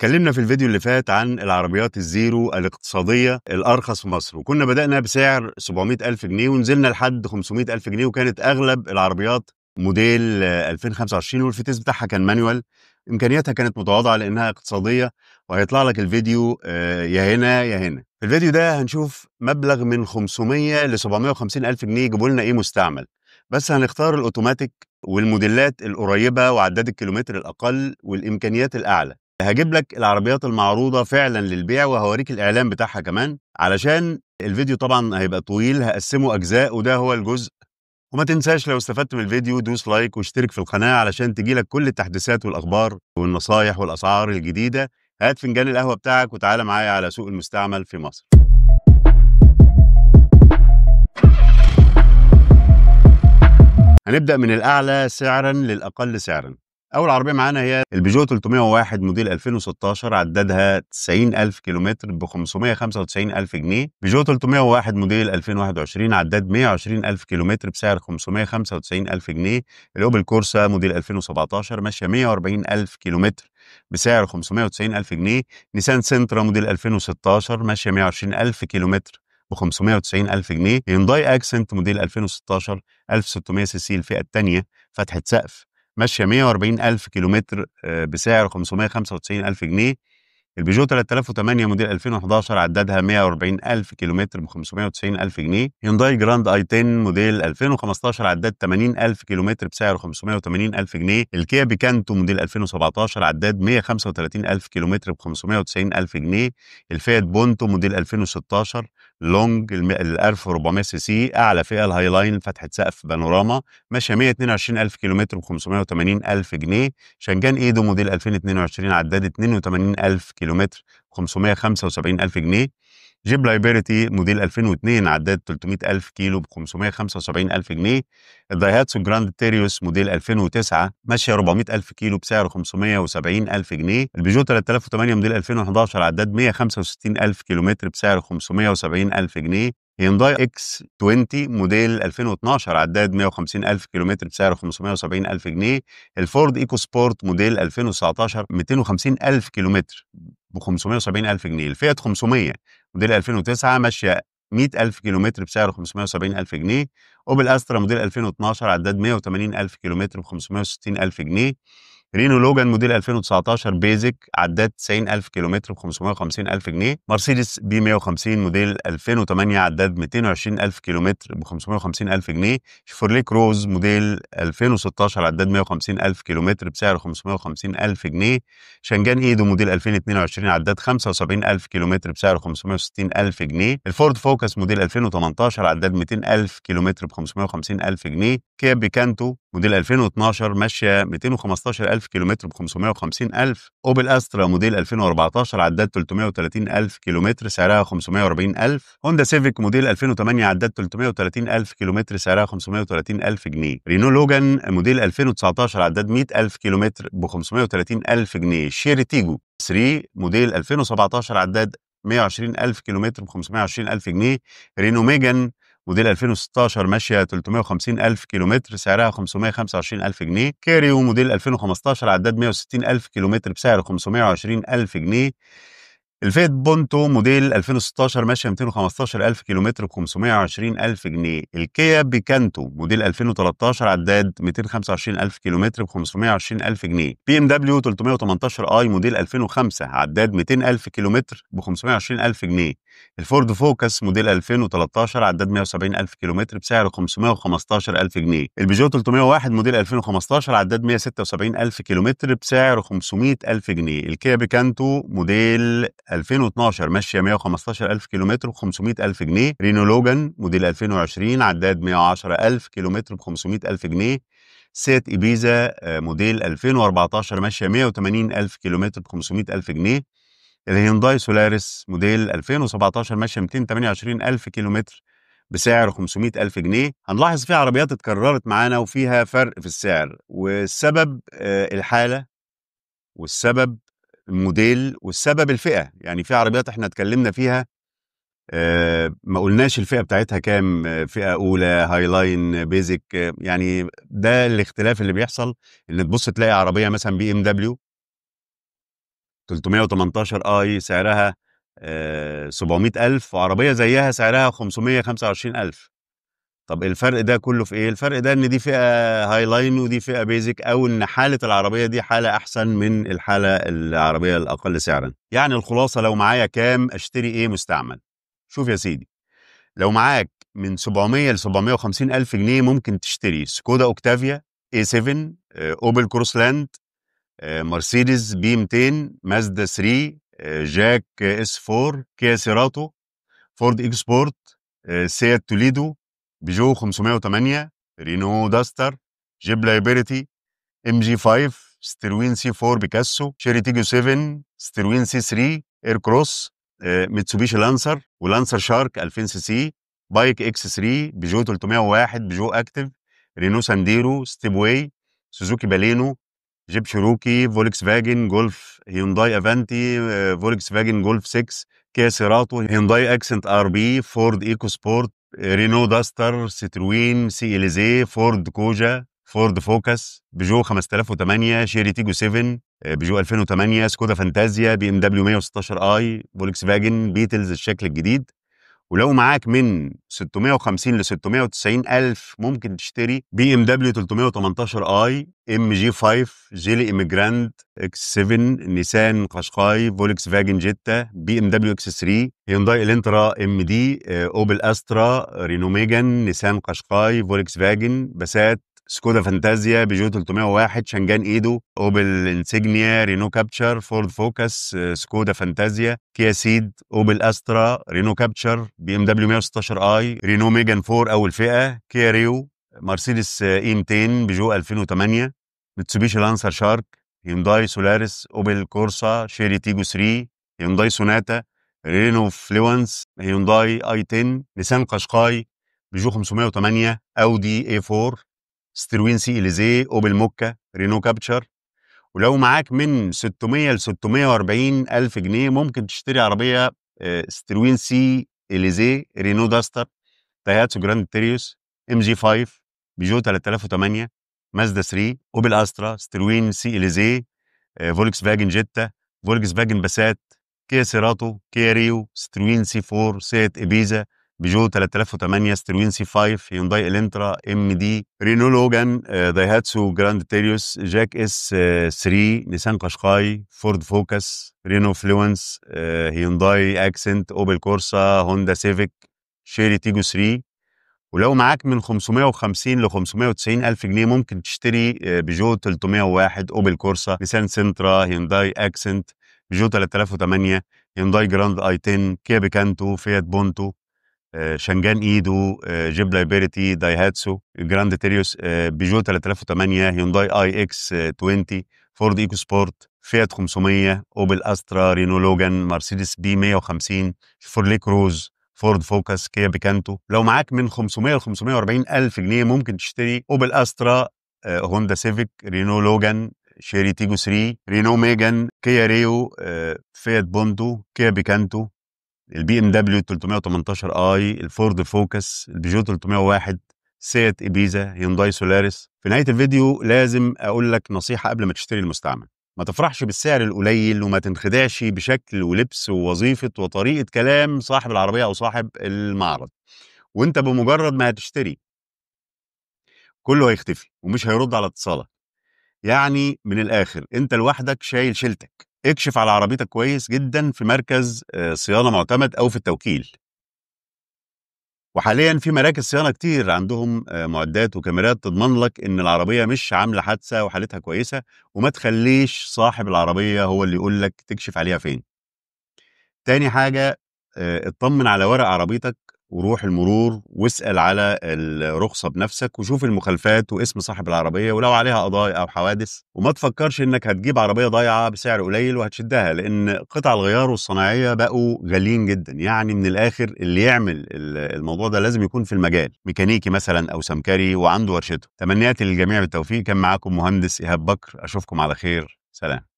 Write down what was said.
اتكلمنا في الفيديو اللي فات عن العربيات الزيرو الاقتصادية الأرخص في مصر، وكنا بدأنا بسعر 700,000 جنيه ونزلنا لحد 500,000 جنيه، وكانت أغلب العربيات موديل 2025 والفتيس بتاعها كان مانيوال. إمكانياتها كانت متواضعة لأنها اقتصادية، وهيطلع لك الفيديو يا هنا يا هنا. في الفيديو ده هنشوف مبلغ من 500 ل 750,000 جنيه يجيبوا لنا إيه مستعمل، بس هنختار الأوتوماتيك والموديلات القريبة وعداد الكيلومتر الأقل والإمكانيات الأعلى. هجيب لك العربيات المعروضة فعلا للبيع، وهوريك الإعلان بتاعها كمان، علشان الفيديو طبعا هيبقى طويل هقسمه أجزاء، وده هو الجزء. وما تنساش لو استفدت من الفيديو دوس لايك واشترك في القناة علشان تجيلك كل التحديثات والأخبار والنصايح والأسعار الجديدة. هات فنجان القهوة بتاعك وتعالى معايا على سوق المستعمل في مصر. هنبدأ من الأعلى سعرا للأقل سعرا. أول عربية معانا هي البيجو 301 موديل 2016، عددها 90,000 كيلومتر ب 595,000 جنيه. بيجو 301 موديل 2021، عداد 120,000 كيلومتر بسعر 595,000 جنيه. الأوبل كورسا موديل 2017 ماشية 140,000 كيلومتر بسعر 590,000 جنيه. نيسان سنترا موديل 2016 ماشية 120,000 كيلومتر ب 590,000 جنيه. هيونداي اكسنت موديل 2016 1600 سي سي الفئة الثانية فتحة سقف، ماشية 140,000 كيلومتر بسعر 595,000 جنيه. البيجو 3008 موديل 2011، عدادها 140,000 كيلومتر ب 590,000 جنيه. هيونداي جراند اي 10 موديل 2015، عداد 80,000 كيلومتر بسعر 580,000 جنيه. الكيا بيكانتو موديل 2017، عداد 135,000 كيلومتر ب 590,000 جنيه. الفيات بونتو موديل 2016 لونج ال 1400 سي سي اعلى فئه، الهاي لاين فتحه سقف بانوراما، ماشيه 122,000 كيلومتر ب 580,000 جنيه. شنجان ايدو موديل 2022، عداد 82,000 كيلومتر 575,000 جنيه. جيب لايبرتي موديل 2002، عداد 300,000 كيلو ب 575,000 جنيه. الدايهاتسو جراند تيريوس موديل 2009، ماشيه 400,000 كيلو بسعر 570,000 جنيه. البيجو 3008 موديل 2011، عداد 165,000 كيلومتر بسعر 570,000 جنيه. هيونداي اكس 20 موديل 2012، عداد 150,000 كيلومتر بسعر 570,000 جنيه. الفورد ايكو سبورت موديل 2019 250,000 كيلومتر ب 570,000 جنيه. الفيات 500 موديل 2009 ماشيه 100,000 كيلومتر بسعر 570,000 جنيه. اوبل استرا موديل 2012، عداد 180,000 كيلومتر ب 560,000 جنيه. رينو لوجان موديل 2019 بيزك، عداد 90,000 كيلومتر ب 550,000 جنيه. مرسيدس بي 150 موديل 2008، عداد 220,000 كيلومتر ب 550,000 جنيه. شيفروليه كروز موديل 2016، عداد 150,000 كيلومتر بسعر 550,000 جنيه. شنجان ايدو موديل 2022، عداد 75,000 كيلومتر بسعر 560,000 جنيه. الفورد فوكس موديل 2018، عداد 200,000 كيلومتر ب 550,000 جنيه. كيا بيكانتو موديل 2012 ماشيه 215,000 كيلومتر ب 550,000. اوبل استرا موديل 2014، عداد 330,000 كيلومتر سعرها 540,000. هوندا سيفيك موديل 2008، عداد 330,000 كيلومتر سعرها 530,000 جنيه. رينو لوجان موديل 2019، عداد 100,000 كيلومتر ب 530,000 جنيه. شيري تيجو 3 موديل 2017، عداد 120,000 كيلومتر ب 520,000 جنيه. رينو ميجان موديل 2016 ماشيه 350,000 كيلومتر سعرها 525,000 جنيه. كاريو موديل 2015، عداد 160,000 كيلومتر بسعر 520,000 جنيه. الفيت بونتو موديل 2016 ماشيه 215,000 كيلومتر ب 520,000 جنيه. الكيا بيكانتو موديل 2013، عداد 225,000 كيلومتر ب 520,000 جنيه. بي ام دبليو 318 اي موديل 2005، عداد 200,000 كيلومتر ب 520,000 جنيه. الفورد فوكس موديل 2013، عداد 170,000 كيلومتر بسعر 515,000 جنيه. البيجو 301 موديل 2015، عداد 176,000 كيلومتر بسعر 500,000 جنيه. الكيا بيكانتو موديل 2012 ماشيه 115,000 كيلومتر ب 500,000 جنيه. رينو لوجان موديل 2020، عداد 110,000 كيلومتر ب 500,000 جنيه. سيات إبيزا موديل 2014 ماشيه 180,000 كيلومتر ب 500,000 جنيه. الهيونداي سولاريس موديل 2017 ماشيه 228,000 كيلومتر بسعر 500,000 جنيه. هنلاحظ فيها عربيات اتكررت معانا وفيها فرق في السعر، والسبب الحاله، والسبب الموديل، والسبب الفئة. يعني في عربيات احنا اتكلمنا فيها ما قلناش الفئة بتاعتها كام، فئة أولى، هاي لاين، بيزك. يعني ده الاختلاف اللي بيحصل، إن تبص تلاقي عربية مثلا بي ام دبليو 318 اي سعرها 700,000، وعربية زيها سعرها 525,000. طب الفرق ده كله في ايه؟ الفرق ده ان دي فئة هاي لاين ودي فئة بيزك، او ان حالة العربية دي حالة احسن من الحالة العربية الاقل سعرا. يعني الخلاصة، لو معايا كام اشتري ايه مستعمل؟ شوف يا سيدي، لو معاك من 700 ل 750 الف جنيه ممكن تشتري سكودا اوكتافيا، اي 7، اوبل كروسلاند، مرسيدس بي 200، مازدا 3، جاك اس 4، كيا سيراتو، فورد اكسبورت، سيات توليدو، بيجو 508، رينو داستر، جيب لايبرتي، ام جي 5، ستيروين سي 4 بيكاسو، شيري تيجو 7، ستيروين سي 3، اير كروس، ميتسوبيشي لانسر ولانسر شارك 2000 سي سي، بايك اكس 3، بيجو 301، بيجو اكتيف، رينو سانديرو، ستيب واي، سوزوكي بالينو، جيب شيروكي، فولكس فاجن جولف، هيونداي افانتي، فولكس فاجن جولف 6، كيا سيراتو، هيونداي اكسنت ار بي، فورد ايكو سبورت، رينو داستر، ستروين سي اليزي، فورد كوجا، فورد فوكس، بيجو 5008، شيري تيجو 7، بيجو 2008، سكودا فانتازيا، بي ام دبليو 116 اي، فولكس فاجن بيتلز الشكل الجديد. ولو معاك من 650 ل 690 الف ممكن تشتري بي ام دبليو 318 اي، ام جي 5، جيلي ايميجراند اكس 7، نيسان قشقاي، فولكس فاجن جيتا، بي ام دبليو اكس 3، هيونداي الانترا ام دي، اوبل استرا، رينو ميجان، نيسان قشقاي، فولكس فاجن، باسات، سكودا فانتازيا، بيجو 301، شانجان ايدو، اوبل انسيجنيا، رينو كابتشر، فورد فوكس، سكودا فانتازيا، كيا سيد، اوبل استرا، رينو كابتشر، بي ام دبليو 116 اي، رينو ميجان 4 اول فئه، كيا ريو، مرسيدس اي 200، بيجو 2008، ميتسوبيشي لانسر شارك، هيونداي سولاريس، اوبل كورسا، شيري تيجو 3، هيونداي سوناتا، رينو فلوانس، هيونداي اي 10، نيسان قشقاي، بيجو 508، اودي اي 4، ستيروين سي اليزي، اوبل موكا، رينو كابتشر. ولو معاك من 600 ل 640 الف جنيه ممكن تشتري عربيه ستيروين سي اليزي، رينو داستر، دايهاتسو جراند تيريوس، ام جي 5، بيجو 3008، مازدا 3، اوبل استرا، ستيروين سي اليزي، فولكس فاجن جيتا، فولكس فاجن باسات، كيا سيراتو، كيا ريو، ستروين سي 4، سيات ابيزا، بيجو 3008، ستروين سي 5، هيونداي الانترا ام دي، رينو لوجان، دايهاتسو جراند تيريوس، جاك اس 3، نيسان قشقاي، فورد فوكس، رينو فلوينس، هيونداي اكسنت، اوبل كورسا، هوندا سيفيك، شيري تيجو 3. ولو معاك من 550 ل 590 الف جنيه ممكن تشتري بيجو 301، اوبل كورسا، نيسان سنترا، هيونداي اكسنت، بيجو 3008، هيونداي جراند اي 10، كيا بيكانتو، فيات بونتو، شانجان ايدو، جيب لايبرتي، دايهاتسو جراند تيريوس، بيجو 3008، هيونداي اي اكس 20، فورد ايكو سبورت، فيات 500، اوبل استرا، رينو لوجان، مرسيدس بي 150، شيفروليه كروز، فورد فوكس، كيا بيكانتو. لو معاك من 500 ل 540 الف جنيه ممكن تشتري اوبل استرا، هوندا سيفيك، رينو لوجان، شيري تيجو 3، رينو ميجان، كيا ريو، فيات بوندو، كيا بيكانتو، البي ام دبليو 318 اي، الفورد فوكس، البيجو 301، سيات ابيزا، هيونداي سولاريس. في نهايه الفيديو لازم اقول لك نصيحه قبل ما تشتري المستعمل: ما تفرحش بالسعر القليل وما تنخدعش بشكل ولبس ووظيفه وطريقه كلام صاحب العربيه او صاحب المعرض. وانت بمجرد ما هتشتري كله هيختفي ومش هيرد على اتصالك. يعني من الاخر انت لوحدك شايل شيلتك. اكشف على عربيتك كويس جدا في مركز صيانه معتمد او في التوكيل. وحاليا في مراكز صيانه كتير عندهم معدات وكاميرات تضمن لك ان العربيه مش عامله حادثه وحالتها كويسه. وما تخليش صاحب العربيه هو اللي يقول لك تكشف عليها فين. تاني حاجه، اطمن على ورق عربيتك وروح المرور واسال على الرخصه بنفسك وشوف المخالفات واسم صاحب العربيه ولو عليها قضايا او حوادث. وما تفكرش انك هتجيب عربيه ضايعه بسعر قليل وهتشدها، لان قطع الغيار والصناعيه بقوا غاليين جدا. يعني من الاخر اللي يعمل الموضوع ده لازم يكون في المجال، ميكانيكي مثلا او سمكري وعنده ورشته. تمنياتي للجميع بالتوفيق. كان معاكم مهندس ايهاب بكر، اشوفكم على خير. سلام.